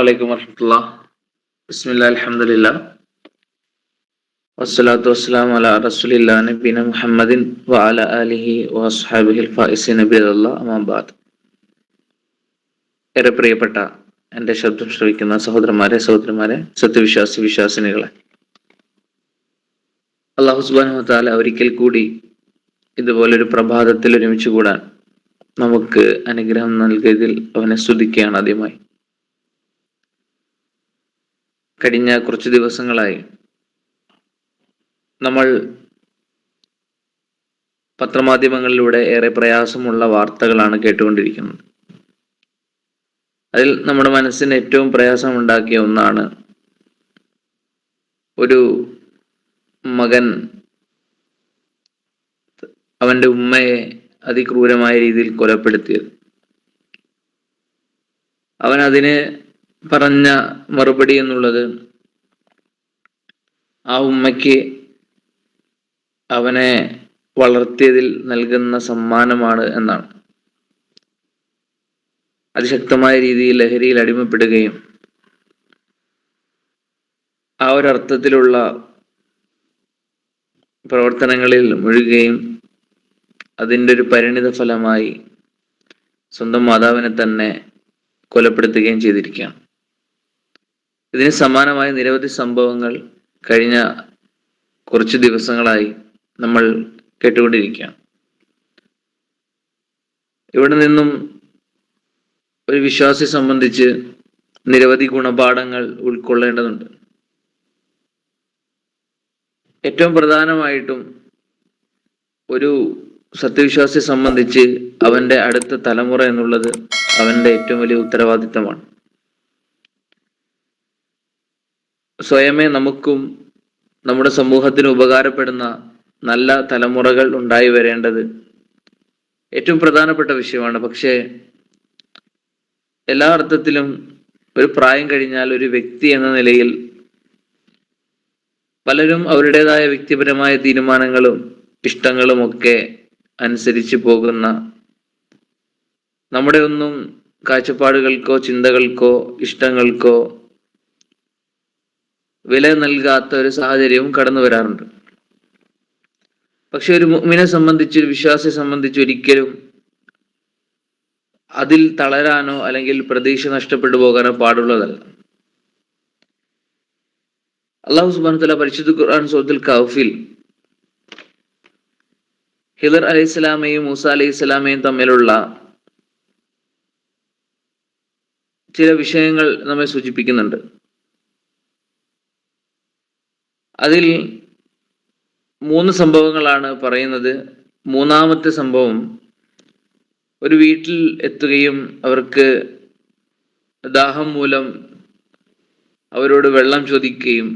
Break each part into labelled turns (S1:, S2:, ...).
S1: അലൈക്കും വറഹ്മത്തുള്ളാഹി. ബിസ്മില്ലാഹിൽ അൽഹംദുലില്ലാഹ് വസ്സലാത്തു വസ്സലാമു അലാ റസൂലില്ലാഹി നബിന മുഹമ്മദിൻ വഅലാ ആലിഹി വഅസ്ഹാബിഹിൽ ഫായിസിന ബിറല്ലാഹ് അമ്മാ ബഅദ്. ഏറെ പ്രിയപ്പെട്ട എൻ്റെ ശബ്ദം ശ്രവിക്കുന്ന സഹോദരന്മാരെ, വിശ്വാസിനികളെ, അല്ലാഹു സുബ്ഹാനഹു വ തആല ഒരിക്കൽ കൂടി ഇതുപോലൊരു പ്രഭാതത്തിൽ ഒരുമിച്ച് കൂടാൻ നമുക്ക് അനുഗ്രഹം നൽകിയതിൽ അവനെ സ്തുതിക്കുകയാണ് ആദ്യമായി. കഴിഞ്ഞ കുറച്ച് ദിവസങ്ങളായി നമ്മൾ പത്രമാധ്യമങ്ങളിലൂടെ ഏറെ പ്രയാസമുള്ള വാർത്തകളാണ് കേട്ടുകൊണ്ടിരിക്കുന്നത്. അതിൽ നമ്മുടെ മനസ്സിന് ഏറ്റവും പ്രയാസമുണ്ടാക്കിയ ഒന്നാണ് ഒരു മകൻ അവൻ്റെ ഉമ്മയെ അതിക്രൂരമായ രീതിയിൽ കൊലപ്പെടുത്തിയത്. അവൻ അതിന് പറഞ്ഞ മറുപടി എന്നുള്ളത് ആ ഉമ്മയ്ക്ക് അവനെ വളർത്തിയതിൽ നൽകുന്ന സമ്മാനമാണ് എന്നാണ്. അതിശക്തമായ രീതിയിൽ ലഹരിയിൽ അടിമപ്പെടുകയും ആ ഒരർത്ഥത്തിലുള്ള പ്രവർത്തനങ്ങളിൽ മുഴുകുകയും അതിൻ്റെ ഒരു പരിണിത ഫലമായി സ്വന്തം മാതാവിനെ തന്നെ കൊലപ്പെടുത്തുകയും ചെയ്തിരിക്കുകയാണ്. ഇതിന് സമാനമായ നിരവധി സംഭവങ്ങൾ കഴിഞ്ഞ കുറച്ച് ദിവസങ്ങളായി നമ്മൾ കേട്ടുകൊണ്ടിരിക്കുകയാണ്. ഇവിടെ നിന്നും ഒരു വിശ്വാസിയെ സംബന്ധിച്ച് നിരവധി ഗുണപാഠങ്ങൾ ഉൾക്കൊള്ളേണ്ടതുണ്ട്. ഏറ്റവും പ്രധാനമായിട്ടും ഒരു സത്യവിശ്വാസിയെ സംബന്ധിച്ച് അവൻ്റെ അടുത്ത തലമുറ എന്നുള്ളത് അവൻ്റെ ഏറ്റവും വലിയ ഉത്തരവാദിത്തമാണ്. സ്വയമേ നമുക്കും നമ്മുടെ സമൂഹത്തിന് ഉപകാരപ്പെടുന്ന നല്ല തലമുറകൾ ഉണ്ടായി വരേണ്ടത് ഏറ്റവും പ്രധാനപ്പെട്ട വിഷയമാണ്. പക്ഷേ എല്ലാ അർത്ഥത്തിലും ഒരു പ്രായം കഴിഞ്ഞാൽ ഒരു വ്യക്തി എന്ന നിലയിൽ പലരും അവരുടേതായ വ്യക്തിപരമായ തീരുമാനങ്ങളും ഇഷ്ടങ്ങളും ഒക്കെ അനുസരിച്ച് പോകുന്ന, നമ്മുടെ ഒന്നും കാഴ്ചപ്പാടുകൾക്കോ ചിന്തകൾക്കോ ഇഷ്ടങ്ങൾക്കോ വില നൽകാത്ത ഒരു സാഹചര്യവും കടന്നു വരാറുണ്ട്. പക്ഷെ ഒരു മുഅ്മിനെ സംബന്ധിച്ച്, ഒരു വിശ്വാസിയെ സംബന്ധിച്ച് ഒരിക്കലും അതിൽ തളരാനോ അല്ലെങ്കിൽ പ്രതീക്ഷ നഷ്ടപ്പെട്ടു പോകാനോ പാടുള്ളതല്ല. അല്ലാഹു സുബ്ഹാനഹു വ തആല പരിശുദ്ധ ഖുർആൻ സൂറത്തുൽ കഹ്ഫിൽ ഹിദർ അലൈഹിസ്സലാമയും മൂസ അലൈഹിസ്സലാമയും തമ്മിലുള്ള ചില വിഷയങ്ങൾ നമ്മെ സൂചിപ്പിക്കുന്നുണ്ട്. അതിൽ 3 സംഭവങ്ങളാണ് പറയുന്നത്. മൂന്നാമത്തെ സംഭവം, ഒരു വീട്ടിൽ എത്തുകയും അവർക്ക് ദാഹം മൂലം അവരോട് വെള്ളം ചോദിക്കുകയും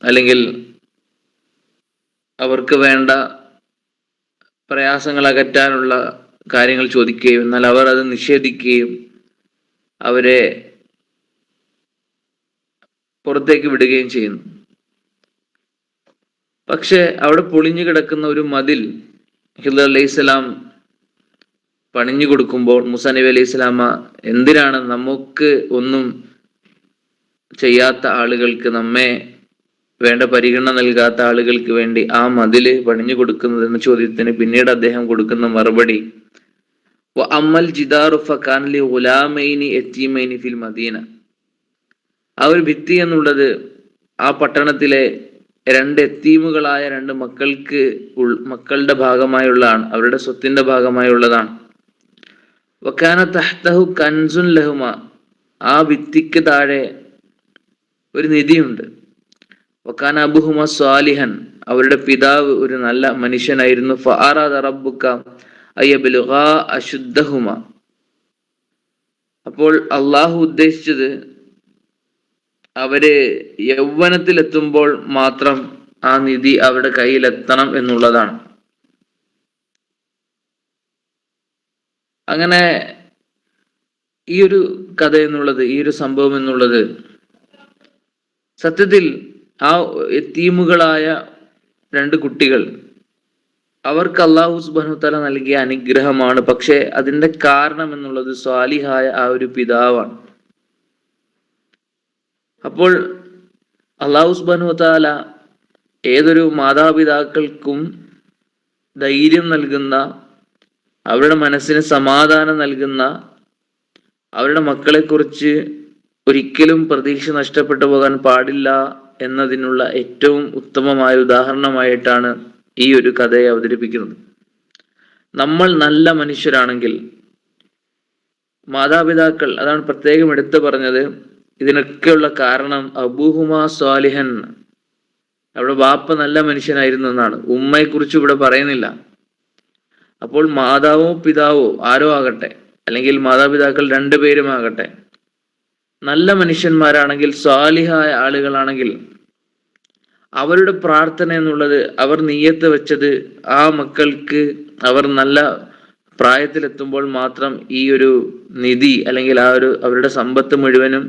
S1: അല്ലെങ്കിൽ അവർക്ക് വേണ്ട പ്രയാസങ്ങൾ അകറ്റാനുള്ള കാര്യങ്ങൾ ചോദിക്കുകയും എന്നാൽ അവർ അത് നിഷേധിക്കുകയും അവരെ പുറത്തേക്ക് വിടുകയും ചെയ്യുന്നു. പക്ഷെ അവിടെ പൊളിഞ്ഞു കിടക്കുന്ന ഒരു മതിൽ ഹിദർ അലൈഹിസ്സലാം പണിഞ്ഞു കൊടുക്കുമ്പോൾ മൂസാ നബി അലൈഹി സ്വലാമ എന്തിനാണ് നമുക്ക് ഒന്നും ചെയ്യാത്ത ആളുകൾക്ക്, നമ്മെ വേണ്ട പരിഗണന നൽകാത്ത ആളുകൾക്ക് വേണ്ടി ആ മതില് പണിഞ്ഞു കൊടുക്കുന്നത് എന്ന ചോദ്യത്തിന് പിന്നീട് അദ്ദേഹം കൊടുക്കുന്ന മറുപടി, അമ്മൽ ജിദാറു ഫകാന ലി ഗുലാമൈനി യതീമൈനി ഫിൽ മദീന. ആ ഒരു ഭിത്തി എന്നുള്ളത് ആ പട്ടണത്തിലെ 2 യതീമുകളായ 2 മക്കളുടെ ഭാഗമായുള്ളതാണ്, അവരുടെ സ്വത്തിന്റെ ഭാഗമായുള്ളതാണ്. വകാന തഹ്തഹു കൻസുൻ ലഹുമ. ആ ഭിത്തിക്ക് താഴെ ഒരു നിധിയുണ്ട്. വകാന അബുഹുമ സ്വാലിഹൻ. അവരുടെ പിതാവ് ഒരു നല്ല മനുഷ്യനായിരുന്നു. ഫഅറാദ റബ്ബുക അയബ്ലുഗാ അശുദ്ധഹുമ. അപ്പോൾ അള്ളാഹു ഉദ്ദേശിച്ചത് അവര് യൗവനത്തിലെത്തുമ്പോൾ മാത്രം ആ നിധി അവരുടെ കയ്യിലെത്തണം എന്നുള്ളതാണ്. അങ്ങനെ ഈ ഒരു കഥ എന്നുള്ളത്, ഈ ഒരു സംഭവം എന്നുള്ളത് സത്യത്തിൽ ആ യതീമുകളായ 2 കുട്ടികൾ, അവർക്ക് അല്ലാഹു സുബ്ഹാനഹു വ തആല നൽകിയ അനുഗ്രഹമാണ്. പക്ഷെ അതിന്റെ കാരണം എന്നുള്ളത് സ്വാലിഹായ ആ ഒരു പിതാവാണ്. അപ്പോൾ അല്ലാഹു സുബ്ഹാനഹു വ തആല ഏതൊരു മാതാപിതാക്കൾക്കും ധൈര്യം നൽകുന്ന, അവരുടെ മനസ്സിന് സമാധാനം നൽകുന്ന, അവരുടെ മക്കളെക്കുറിച്ച് ഒരിക്കലും പ്രതീക്ഷ നഷ്ടപ്പെട്ടു പോകാൻ പാടില്ല എന്നതിനുള്ള ഏറ്റവും ഉത്തമമായ ഉദാഹരണമായിട്ടാണ് ഈ ഒരു കഥയെ അവതരിപ്പിക്കുന്നത്. നമ്മൾ നല്ല മനുഷ്യരാണെങ്കിൽ, മാതാപിതാക്കൾ, അതാണ് പ്രത്യേകം എടുത്തു പറഞ്ഞത്, ഇതിനൊക്കെയുള്ള കാരണം അബൂഹുമാ സ്വാലിഹൻ, അവിടെ ബാപ്പ നല്ല മനുഷ്യനായിരുന്നു എന്നാണ്. ഉമ്മയെ കുറിച്ച് ഇവിടെ പറയുന്നില്ല. അപ്പോൾ മാതാവോ പിതാവോ ആരോ ആകട്ടെ, അല്ലെങ്കിൽ മാതാപിതാക്കൾ രണ്ടുപേരും ആകട്ടെ, നല്ല മനുഷ്യന്മാരാണെങ്കിൽ, സ്വാലിഹായ ആളുകളാണെങ്കിൽ, അവരുടെ പ്രാർത്ഥന എന്നുള്ളത്, അവർ നിയ്യത്ത് വെച്ചത് ആ മക്കൾക്ക് അവർ നല്ല പ്രായത്തിലെത്തുമ്പോൾ മാത്രം ഈ ഒരു നിധി, അല്ലെങ്കിൽ ആ ഒരു അവരുടെ സമ്പത്ത് മുഴുവനും,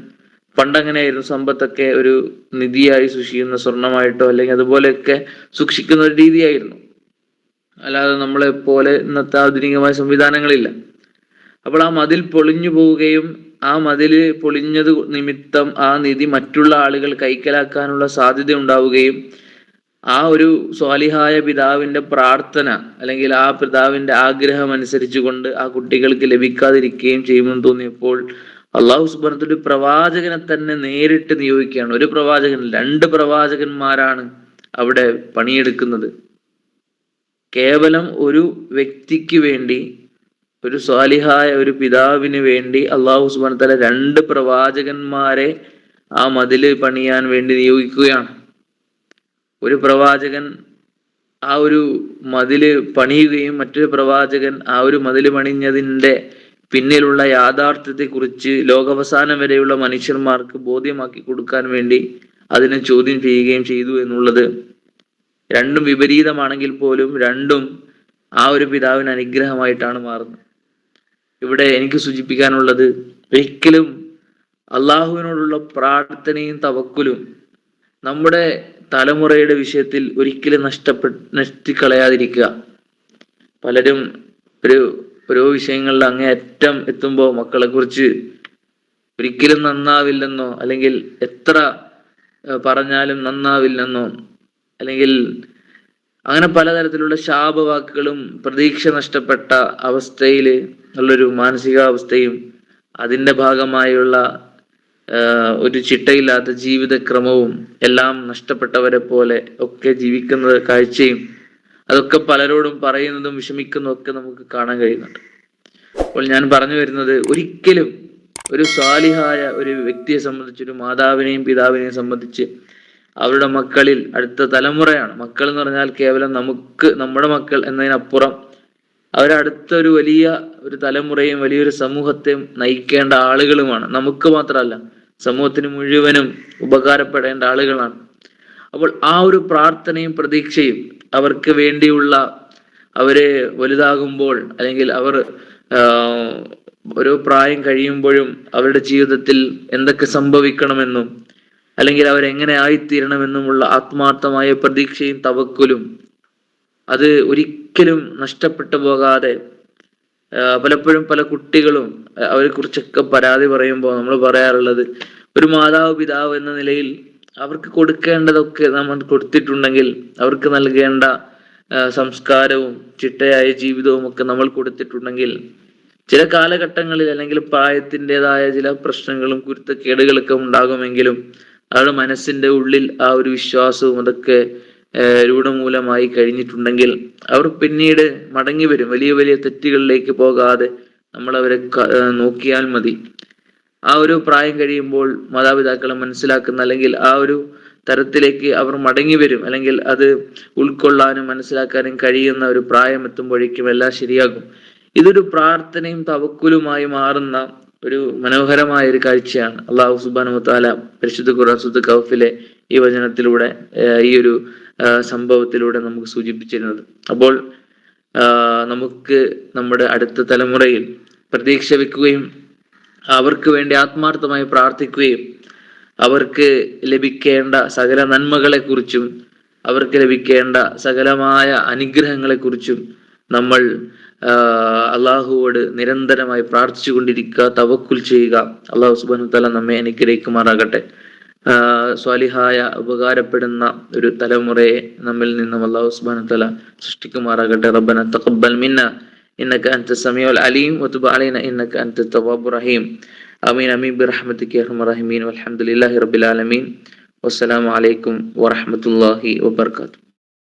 S1: പണ്ടങ്ങനെയായിരുന്നു, സമ്പത്തൊക്കെ ഒരു നിധിയായി സൂക്ഷിക്കുന്ന, സ്വർണമായിട്ടോ അല്ലെങ്കിൽ അതുപോലെയൊക്കെ സൂക്ഷിക്കുന്ന ഒരു രീതിയായിരുന്നു. അല്ലാതെ നമ്മളെ പോലെ ഇന്നത്തെ ആധുനികമായ സംവിധാനങ്ങളില്ല. അപ്പോൾ ആ മതിൽ പൊളിഞ്ഞു പോവുകയും ആ മതില് പൊളിഞ്ഞത് നിമിത്തം ആ നിധി മറ്റുള്ള ആളുകൾ കൈക്കലാക്കാനുള്ള സാധ്യത ഉണ്ടാവുകയും ആ ഒരു സ്വാലിഹായ പിതാവിന്റെ പ്രാർത്ഥന, അല്ലെങ്കിൽ ആ പിതാവിന്റെ ആഗ്രഹം അനുസരിച്ചുകൊണ്ട് ആ കുട്ടികൾക്ക് ലഭിക്കാതിരിക്കുകയും ചെയ്യുമെന്ന് തോന്നിയപ്പോൾ അള്ളാഹു സുബ്ഹാനഹു വ തആല ഒരു പ്രവാചകനെ തന്നെ നേരിട്ട് നിയോഗിക്കുകയാണ്. ഒരു പ്രവാചകൻ, 2 പ്രവാചകന്മാരാണ് അവിടെ പണിയെടുക്കുന്നത്. കേവലം ഒരു വ്യക്തിക്ക് വേണ്ടി, ഒരു സ്വാലിഹായ ഒരു പിതാവിന് വേണ്ടി അള്ളാഹു സുബ്ഹാനഹു വ തആല 2 പ്രവാചകന്മാരെ ആ മതില് പണിയാൻ വേണ്ടി നിയോഗിക്കുകയാണ്. ഒരു പ്രവാചകൻ ആ ഒരു മതില് പണിയുകയും മറ്റൊരു പ്രവാചകൻ ആ ഒരു മതില് പണിഞ്ഞതിന്റെ പിന്നിലുള്ള യാഥാർത്ഥ്യത്തെ കുറിച്ച് ലോകാവസാനം വരെയുള്ള മനുഷ്യന്മാർക്ക് ബോധ്യമാക്കി കൊടുക്കാൻ വേണ്ടി അതിനെ ചോദ്യം ചെയ്യുകയും ചെയ്തു എന്നുള്ളത്, രണ്ടും വിപരീതമാണെങ്കിൽ പോലും രണ്ടും ആ ഒരു പിതാവിന് അനുഗ്രഹമായിട്ടാണ് മാറുന്നത്. ഇവിടെ എനിക്ക് സൂചിപ്പിക്കാനുള്ളത്, ഒരിക്കലും അള്ളാഹുവിനോടുള്ള പ്രാർത്ഥനയും തവക്കുലും നമ്മുടെ തലമുറയുടെ വിഷയത്തിൽ ഒരിക്കലും നഷ്ടിക്കളയാതിരിക്കുക. പലരും ഓരോ വിഷയങ്ങളിൽ അങ്ങേയറ്റം എത്തുമ്പോൾ മക്കളെ കുറിച്ച് ഒരിക്കലും നന്നാവില്ലെന്നോ, അല്ലെങ്കിൽ എത്ര പറഞ്ഞാലും നന്നാവില്ലെന്നോ, അല്ലെങ്കിൽ അങ്ങനെ പലതരത്തിലുള്ള ശാപവാക്കുകളും പ്രതീക്ഷ നഷ്ടപ്പെട്ട അവസ്ഥയിൽ ഉള്ളൊരു മാനസികാവസ്ഥയും അതിൻ്റെ ഭാഗമായുള്ള ഒരു ചിട്ടയില്ലാത്ത ജീവിതക്രമവും എല്ലാം നഷ്ടപ്പെട്ടവരെ പോലെ ഒക്കെ ജീവിക്കുന്ന കാഴ്ചയും അതൊക്കെ പലരോടും പറയുന്നതും വിഷമിക്കുന്നതും ഒക്കെ നമുക്ക് കാണാൻ കഴിയുന്നുണ്ട്. അപ്പോൾ ഞാൻ പറഞ്ഞു വരുന്നത്, ഒരിക്കലും ഒരു സ്വാലിഹായ ഒരു വ്യക്തിയെ സംബന്ധിച്ച്, ഒരു മാതാവിനെയും പിതാവിനെയും സംബന്ധിച്ച്, അവരുടെ മക്കളിൽ, അടുത്ത തലമുറയാണ് മക്കൾ എന്ന് പറഞ്ഞാൽ കേവലം നമുക്ക് നമ്മുടെ മക്കൾ എന്നതിനപ്പുറം അവരടുത്തൊരു വലിയ ഒരു തലമുറയും വലിയൊരു സമൂഹത്തെയും നയിക്കേണ്ട ആളുകളുമാണ്. നമുക്ക് മാത്രമല്ല, സമൂഹത്തിന് മുഴുവനും ഉപകാരപ്പെടേണ്ട ആളുകളാണ്. അപ്പോൾ ആ ഒരു പ്രാർത്ഥനയും പ്രതീക്ഷയും അവർക്ക് വേണ്ടിയുള്ള, അവര് വലുതാകുമ്പോൾ, അല്ലെങ്കിൽ അവർ ഓരോ പ്രായം കഴിയുമ്പോഴും അവരുടെ ജീവിതത്തിൽ എന്തൊക്കെ സംഭവിക്കണമെന്നും അല്ലെങ്കിൽ അവരെങ്ങനെ ആയിത്തീരണമെന്നുമുള്ള ആത്മാർത്ഥമായ പ്രതീക്ഷയും തവക്കുലും അത് ഒരിക്കലും നഷ്ടപ്പെട്ടു പോകാതെ, പലപ്പോഴും പല കുട്ടികളും അവരെ കുറിച്ചൊക്കെ പരാതി പറയുമ്പോൾ നമ്മൾ പറയാറുള്ളത്, ഒരു മാതാവ് പിതാവ് എന്ന നിലയിൽ അവർക്ക് കൊടുക്കേണ്ടതൊക്കെ നമ്മൾ കൊടുത്തിട്ടുണ്ടെങ്കിൽ, അവർക്ക് നൽകേണ്ട സംസ്കാരവും ചിട്ടയായ ജീവിതവും ഒക്കെ നമ്മൾ കൊടുത്തിട്ടുണ്ടെങ്കിൽ, ചില കാലഘട്ടങ്ങളിൽ അല്ലെങ്കിൽ പ്രായത്തിൻ്റെതായ ചില പ്രശ്നങ്ങളും കുരുത്തക്കേടുകളൊക്കെ ഉണ്ടാകുമെങ്കിലും അവരുടെ മനസ്സിന്റെ ഉള്ളിൽ ആ ഒരു വിശ്വാസവും അതൊക്കെ രൂഢമൂലമായി കഴിഞ്ഞിട്ടുണ്ടെങ്കിൽ അവർ പിന്നീട് മടങ്ങി വരും. വലിയ വലിയ തെറ്റുകളിലേക്ക് പോകാതെ നമ്മൾ അവരെ നോക്കിയാൽ മതി. ആ ഒരു പ്രായം കഴിയുമ്പോൾ മാതാപിതാക്കളെ മനസ്സിലാക്കുന്ന, അല്ലെങ്കിൽ ആ ഒരു തരത്തിലേക്ക് അവർ മടങ്ങി വരും, അല്ലെങ്കിൽ അത് ഉൾക്കൊള്ളാനും മനസ്സിലാക്കാനും കഴിയുന്ന ഒരു പ്രായം എത്തുമ്പോഴേക്കും എല്ലാം ശരിയാകും. ഇതൊരു പ്രാർത്ഥനയും തവക്കുലുമായി മാറുന്ന ഒരു മനോഹരമായ ഒരു കാഴ്ചയാണ് അള്ളാഹു സുബ്ഹാനഹു വ തആല പരിശുദ്ധ ഖുർആൻ സൂറത്തുൽ കഹ്ഫിലെ ഈ വചനത്തിലൂടെ, ഈ ഒരു സംഭവത്തിലൂടെ നമുക്ക് സൂചിപ്പിച്ചിരുന്നത്. അപ്പോൾ നമുക്ക് നമ്മുടെ അടുത്ത തലമുറയിൽ പ്രതീക്ഷ വെക്കുകയും അവർക്ക് വേണ്ടി ആത്മാർത്ഥമായി പ്രാർത്ഥിക്കുകയും അവർക്ക് ലഭിക്കേണ്ട സകല നന്മകളെ കുറിച്ചും അവർക്ക് ലഭിക്കേണ്ട സകലമായ അനുഗ്രഹങ്ങളെ കുറിച്ചും നമ്മൾ അള്ളാഹുവോട് നിരന്തരമായി പ്രാർത്ഥിച്ചു കൊണ്ടിരിക്കുക, തവക്കുൽ ചെയ്യുക. അള്ളാഹു സുബ്ഹാനഹു വ തആല നമ്മെ അനുഗ്രഹിക്കുമാറാകട്ടെ. സ്വാലിഹായ ഉപകാരപ്പെടുന്ന ഒരു തലമുറയെ നമ്മിൽ നിന്നും അല്ലാഹു സുബ്ഹാനഹു വ തആല സൃഷ്ടിക്കുമാറാകട്ടെ. റബ്ബന തഖബ്ബൽ മിന്ന ഇന്നക അൻത സമീഉൽ അലീം വതുബ് അലൈന ഇന്നക അൻത തവ്വാബുർ റഹീം. ആമീൻ ആമീൻ ബിറഹ്മതിക യാ അർഹമർ റഹീമീൻ. വൽഹംദുലില്ലാഹി റബ്ബിൽ ആലമീൻ. വസ്സലാമു അലൈക്കും വറഹ്മത്തുള്ളാഹി വബറകാതുഹു.